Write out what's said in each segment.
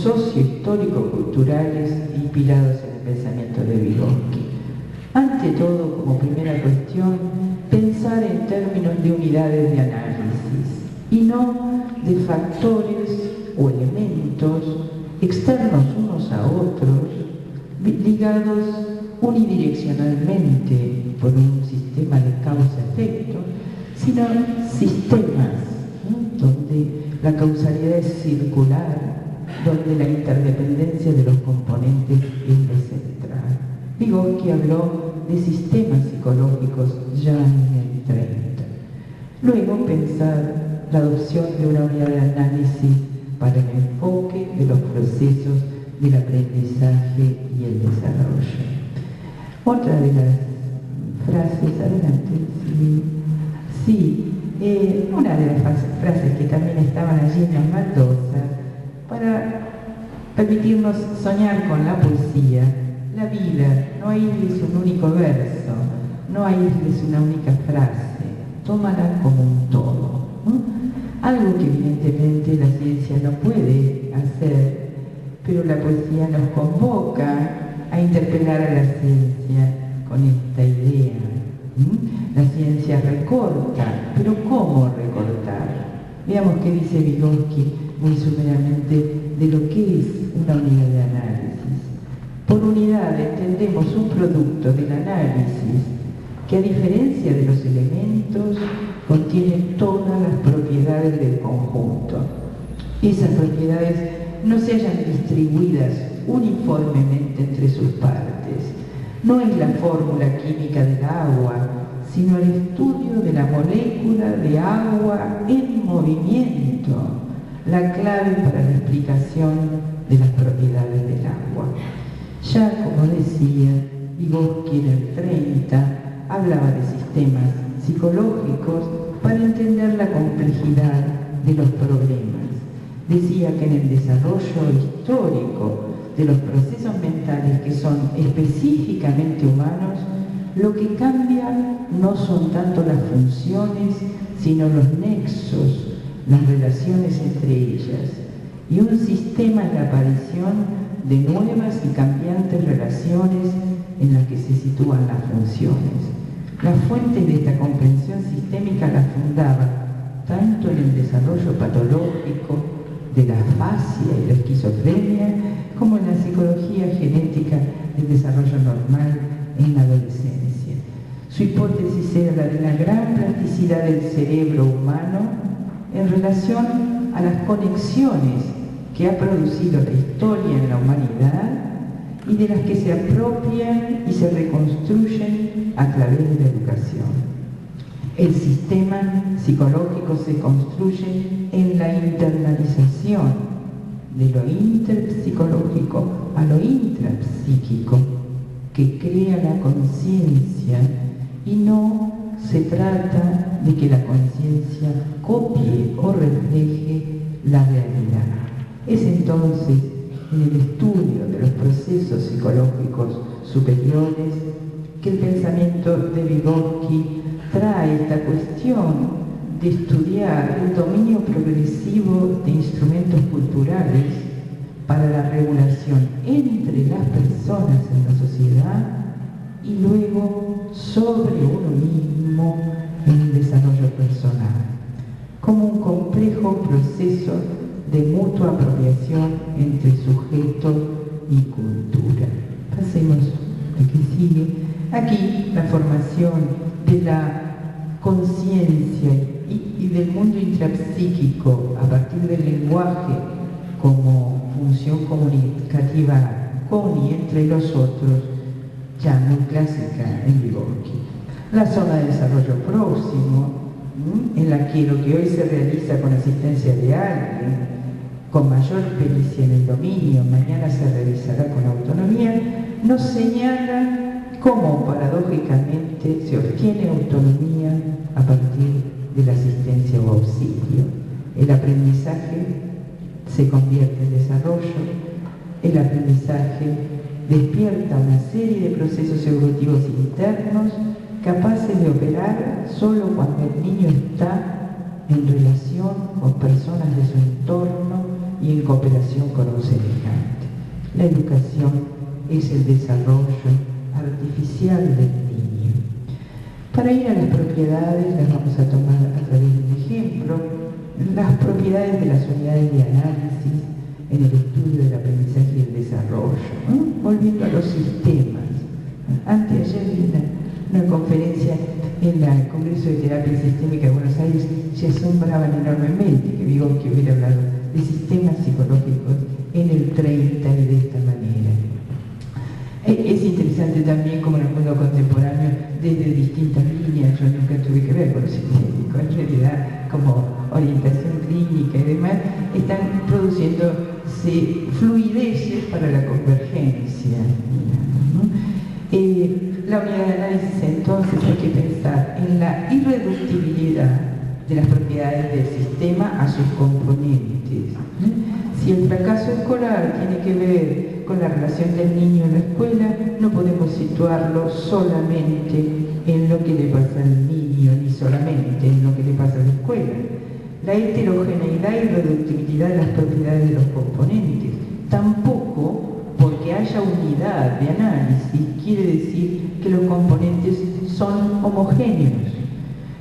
socio-histórico-culturales inspirados en el pensamiento de Vygotsky. Ante todo, como primera cuestión, pensar en términos de unidades de análisis y no de factores o elementos externos unos a otros, ligados unidireccionalmente por un sistema de causa-efecto, sino sistemas, ¿no?, donde la causalidad es circular, donde la interdependencia de los componentes es lo central. Vygotsky habló de sistemas psicológicos ya en el 30. Luego pensar la adopción de una unidad de análisis para el enfoque de los procesos del aprendizaje y el desarrollo. Otra de las frases, adelante, una de las frases que también estaban allí en las baldosas, para permitirnos soñar con la poesía, la vida, no aísles un único verso, no aísles una única frase, tómala como un todo, ¿no? Algo que evidentemente la ciencia no puede hacer, pero la poesía nos convoca a interpelar a la ciencia con esta idea. La ciencia recorta, pero ¿cómo recortar? Veamos qué dice Vygotsky muy sumeramente de lo que es una unidad de análisis. Por unidad entendemos un producto del análisis que, a diferencia de los elementos, contiene todas las propiedades del conjunto. Esas propiedades no se hallan distribuidas uniformemente entre sus partes. No es la fórmula química del agua, sino el estudio de la molécula de agua en movimiento, la clave para la explicación de las propiedades del agua. Ya, como decía, Vygotsky en el 30 hablaba de sistemas psicológicos para entender la complejidad de los problemas. Decía que en el desarrollo histórico de los procesos mentales que son específicamente humanos, lo que cambia no son tanto las funciones, sino los nexos, las relaciones entre ellas, y un sistema es la aparición de nuevas y cambiantes relaciones en las que se sitúan las funciones. Las fuentes de esta comprensión sistémica las fundaba tanto en el desarrollo patológico de la afasia y la esquizofrenia, como en la psicología genética del desarrollo normal en la adolescencia. Su hipótesis era la de la gran plasticidad del cerebro humano en relación a las conexiones que ha producido la historia en la humanidad y de las que se apropian y se reconstruyen a través de la educación. El sistema psicológico se construye en la internalización de lo interpsicológico a lo intrapsíquico, que crea la conciencia, y no se trata de que la conciencia copie o refleje la realidad. Es entonces en el estudio de los procesos psicológicos superiores que el pensamiento de Vygotsky trae esta cuestión de estudiar el dominio progresivo de instrumentos culturales para la regulación entre las personas en la sociedad y luego sobre uno mismo en el desarrollo personal, como un complejo proceso de mutua apropiación entre sujeto y cultura. Pasemos al que sigue. Aquí la formación de la conciencia y del mundo intrapsíquico a partir del lenguaje como función comunicativa con y entre los otros, ya muy clásica en Vygotsky. La zona de desarrollo próximo, en la que lo que hoy se realiza con asistencia de alguien, con mayor pericia en el dominio, mañana se realizará con autonomía, nos señala cómo paradójicamente se obtiene autonomía a partir de la asistencia o auxilio. El aprendizaje se convierte en desarrollo, el aprendizaje despierta una serie de procesos evolutivos internos capaces de operar solo cuando el niño está en relación con personas de su entorno y en cooperación con un semejante. La educación es el desarrollo artificial del niño. Para ir a las propiedades, las vamos a tomar a través de un ejemplo. Las propiedades de las unidades de análisis en el estudio del aprendizaje y el desarrollo, ¿no? Volviendo a los sistemas. Anteayer vi una conferencia en el Congreso de Terapia Sistémica de Buenos Aires, se asombraban enormemente que Vygotsky hubiera hablado de sistemas psicológicos en el 30 y de esta manera. Es interesante también como en el mundo contemporáneo, desde distintas líneas, yo nunca tuve que ver con lo sistémico, en realidad como orientación clínica y demás, están produciéndose fluideces para la convergencia, digamos, ¿no? La unidad de análisis entonces hay que pensar en la irreductibilidad de las propiedades del sistema a sus componentes. Si el fracaso escolar tiene que ver con la relación del niño en la escuela, no podemos situarlo solamente en lo que le pasa al niño, ni solamente en lo que le pasa a la escuela. La heterogeneidad y reductibilidad de las propiedades de los componentes. Tampoco, porque haya unidad de análisis, quiere decir que los componentes son homogéneos,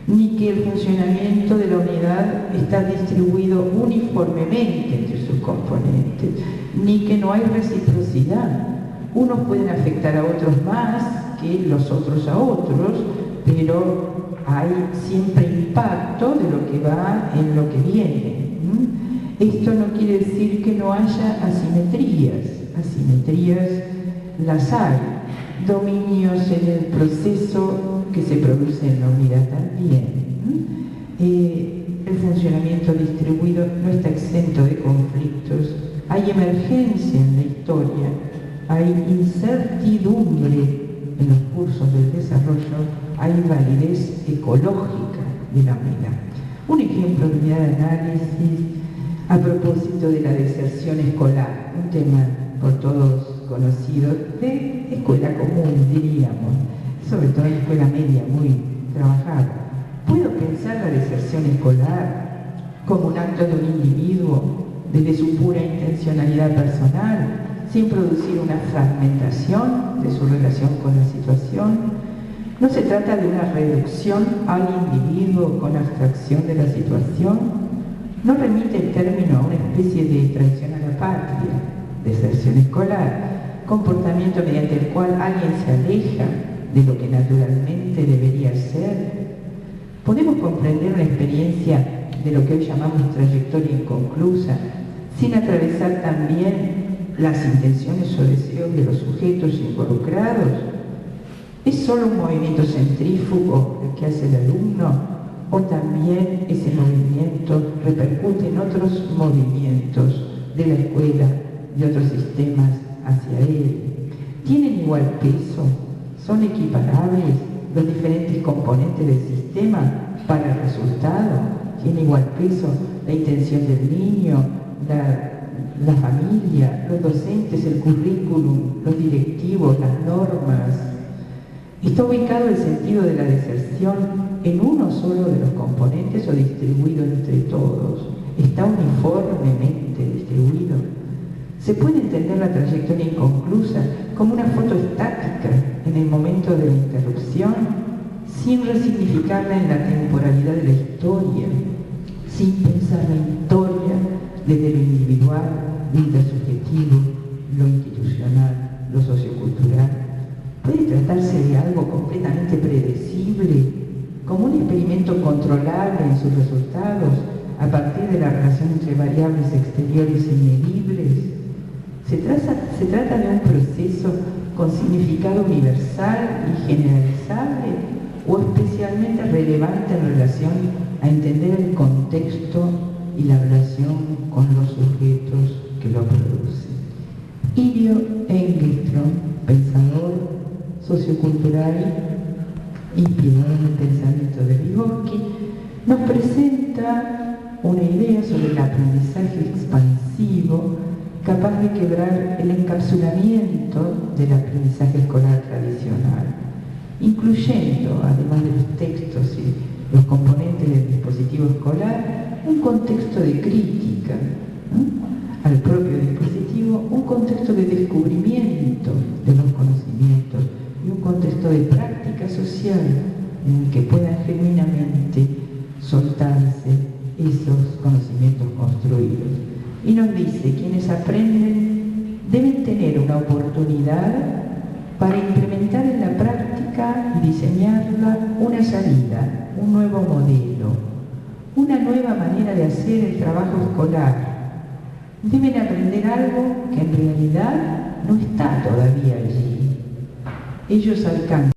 ni que el funcionamiento de la unidad está distribuido uniformemente entre sus componentes, ni que no hay reciprocidad. Unos pueden afectar a otros más que los otros a otros, pero hay siempre impacto de lo que va en lo que viene. Esto no quiere decir que no haya asimetrías. Asimetrías las hay, dominios en el proceso que se produce en la unidad también. El funcionamiento distribuido no está exento de conflictos, hay emergencia en la historia, hay incertidumbre en los cursos del desarrollo, hay validez ecológica de la unidad. Un ejemplo de unidad de análisis a propósito de la deserción escolar, un tema por todos conocido, de escuela común, diríamos, sobre todo en escuela media, muy trabajada. ¿Puedo pensar la deserción escolar como un acto de un individuo desde su pura intencionalidad personal, sin producir una fragmentación de su relación con la situación? No se trata de una reducción al individuo con abstracción de la situación. No remite el término a una especie de traición a la patria, deserción escolar, comportamiento mediante el cual alguien se aleja de lo que naturalmente debería ser. Podemos comprender una experiencia de lo que hoy llamamos trayectoria inconclusa, sin atravesar también las intenciones o deseos de los sujetos involucrados. ¿Es solo un movimiento centrífugo el que hace el alumno? ¿O también ese movimiento repercute en otros movimientos de la escuela, de otros sistemas hacia él? ¿Tienen igual peso? ¿Son equiparables los diferentes componentes del sistema para el resultado? ¿Tiene igual peso la intención del niño, la familia, los docentes, el currículum, los directivos, las normas? ¿Está ubicado el sentido de la deserción en uno solo de los componentes o distribuido entre todos? ¿Está uniformemente distribuido? ¿Se puede entender la trayectoria inconclusa como una foto estática en el momento de la interrupción, sin resignificarla en la temporalidad de la historia, sin pensar la historia desde lo individual, lo intersubjetivo, lo institucional, lo sociocultural? ¿Puede tratarse de algo completamente predecible, como un experimento controlable en sus resultados, a partir de la relación entre variables exteriores y medibles? ¿Se trata de un proceso con significado universal y generalizable o especialmente relevante en relación a entender el contexto y la relación con los sujetos que lo producen? Ilio Engelstrom, pensador sociocultural inspirado en el pensamiento de Vygotsky, nos presenta una idea sobre el aprendizaje expansivo capaz de quebrar el encapsulamiento del aprendizaje escolar tradicional, incluyendo, además de los textos y los componentes del dispositivo escolar, un contexto de crítica, ¿no?, al propio dispositivo un contexto de descubrimiento de los conocimientos y un contexto de práctica social en el que puedan genuinamente soltarse esos conocimientos construidos. Y nos dice, quienes aprenden deben tener una oportunidad para implementar en la práctica y diseñarla una salida, un nuevo modelo, una nueva manera de hacer el trabajo escolar. Deben aprender algo que en realidad no está todavía allí. Ellos alcanzan